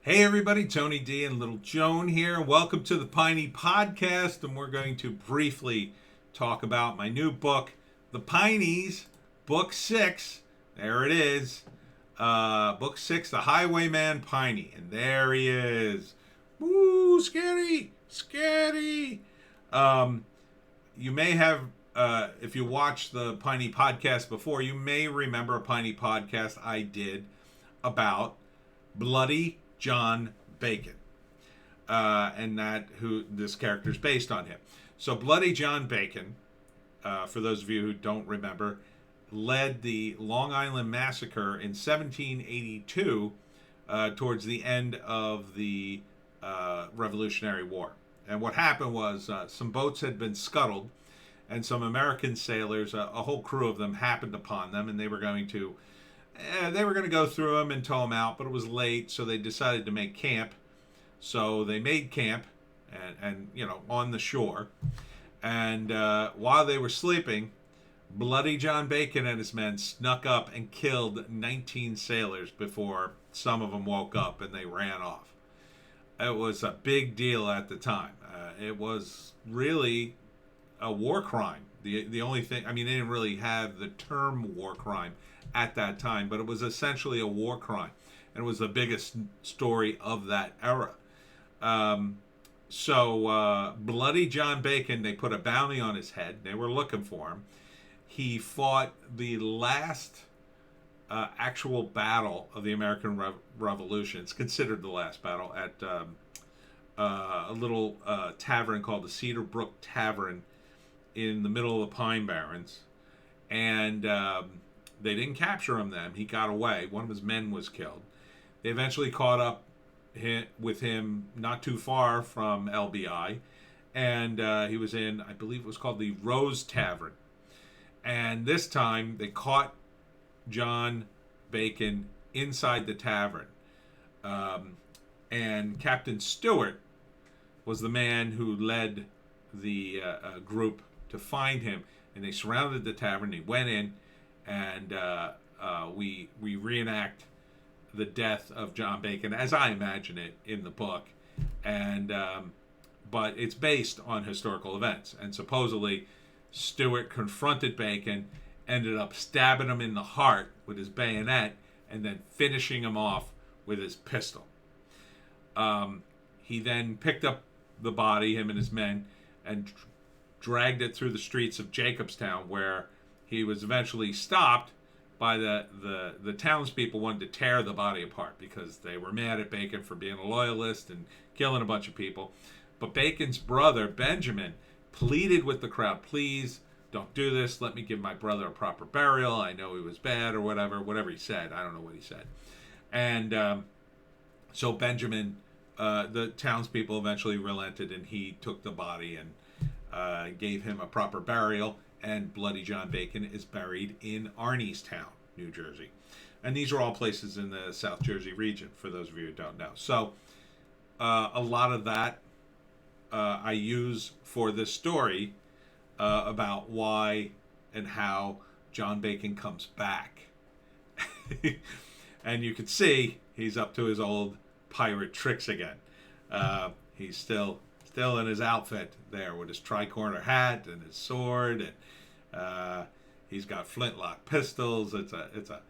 Hey everybody, Tony D and Little Joan here. Welcome to the Piney podcast, and we're going to briefly talk about my new book, The Pineys, Book 6. There it is. Book 6, The Highwayman Piney. And there he is. Woo, scary, scary. You may have, if you watched the Piney podcast before, you may remember a Piney podcast I did about Bloody John Bacon, and that who this character is based on him. So Bloody John Bacon, for those of you who don't remember, led the Long Island Massacre in 1782 towards the end of the Revolutionary War. And what happened was some boats had been scuttled, and some American sailors, a whole crew of them, happened upon them, and they were going to go through them and tow them out, but it was late, so they decided to make camp. So they made camp, and on the shore. And while they were sleeping, Bloody John Bacon and his men snuck up and killed 19 sailors before some of them woke up and they ran off. It was a big deal at the time. It was really a war crime. The only thing, they didn't really have the term war crime at that time, but it was essentially a war crime, and it was the biggest story of that era. So Bloody John Bacon, they put a bounty on his head. They were looking for him. He fought the last actual battle of the American Revolution. It's considered the last battle at a little tavern called the Cedar Brook Tavern in the middle of the Pine Barrens. And they didn't capture him then. He got away. One of his men was killed. They eventually caught up with him not too far from LBI. And he was in, I believe it was called the Rose Tavern. And this time they caught John Bacon inside the tavern. And Captain Stewart was the man who led the group to find him. And they surrounded the tavern. They went in. And we reenact the death of John Bacon as I imagine it in the book, and but it's based on historical events. And supposedly, Stewart confronted Bacon, ended up stabbing him in the heart with his bayonet, and then finishing him off with his pistol. He then picked up the body, him and his men, and dragged it through the streets of Jacobstown, where he was eventually stopped by the townspeople. Wanted to tear the body apart because they were mad at Bacon for being a loyalist and killing a bunch of people. But Bacon's brother, Benjamin, pleaded with the crowd, please don't do this. Let me give my brother a proper burial. I know he was bad or whatever he said. I don't know what he said. And so Benjamin, the townspeople eventually relented, and he took the body and gave him a proper burial. And Bloody John Bacon is buried in Arniestown, New Jersey. And these are all places in the South Jersey region, for those of you who don't know. So a lot of that I use for this story about why and how John Bacon comes back. And you can see he's up to his old pirate tricks again. He's still in his outfit there with his tricorner hat and his sword, and he's got flintlock pistols. It's a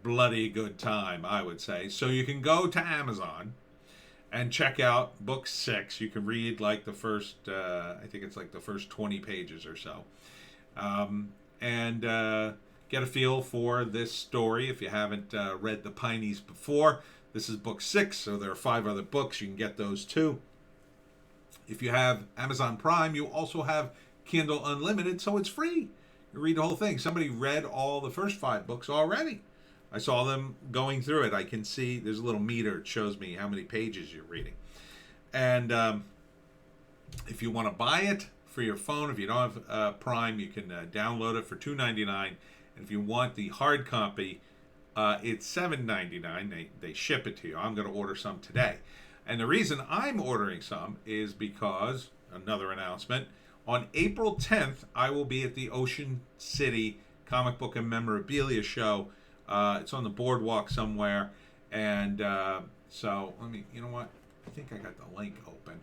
bloody good time, I would say. So you can go to Amazon and check out book 6. You can read like the first, I think it's like the first 20 pages or so, and get a feel for this story. If you haven't read the Pineys before, this is book 6, so there are 5 other books. You can get those too. If you have Amazon Prime, you also have Kindle Unlimited, so it's free. You read the whole thing. Somebody read all the first 5 books already. I saw them going through it. I can see there's a little meter. It shows me how many pages you're reading. And if you want to buy it for your phone, if you don't have Prime, you can download it for $2.99. And if you want the hard copy, it's $7.99. They ship it to you. I'm going to order some today. And the reason I'm ordering some is because, another announcement, on April 10th, I will be at the Ocean City Comic Book and Memorabilia Show. It's on the boardwalk somewhere. And so let me, you know what? I think I got the link open.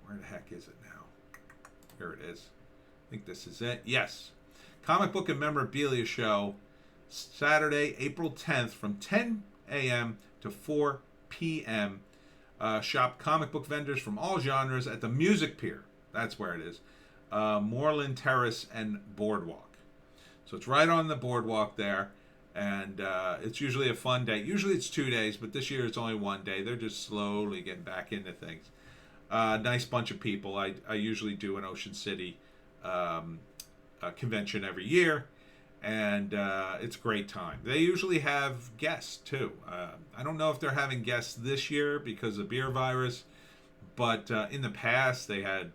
Where the heck is it now? Here it is. I think this is it. Yes. Comic Book and Memorabilia Show, Saturday, April 10th from 10 a.m. to 4 p.m. Shop comic book vendors from all genres at the Music Pier. That's where it is. Moreland Terrace and Boardwalk. So it's right on the boardwalk there. And it's usually a fun day. Usually it's 2 days, but this year it's only 1 day. They're just slowly getting back into things. Nice bunch of people. I usually do an Ocean City convention every year, and it's a great time. They usually have guests, too. I don't know if they're having guests this year because of beer virus, but in the past they had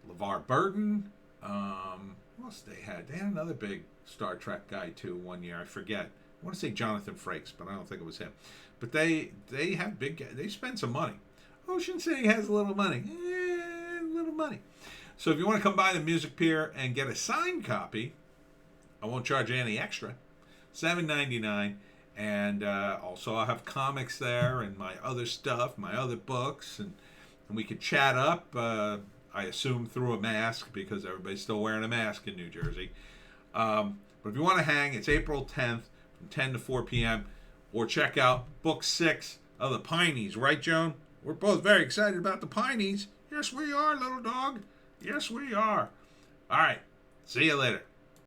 LeVar Burton. What else they had? They had another big Star Trek guy too one year. I forget. I want to say Jonathan Frakes, but I don't think it was him. But they have they spend some money. Ocean City has a little money. A little money. So if you want to come by the Music Pier and get a signed copy, I won't charge you any extra. $7.99. And also I'll have comics there and my other stuff, my other books, and we could chat up. I assume through a mask because everybody's still wearing a mask in New Jersey. But if you want to hang, it's April 10th from 10 to 4 p.m. Or check out Book 6 of the Pineys. Right, Joan? We're both very excited about the Pineys. Yes, we are, little dog. Yes, we are. All right. See you later.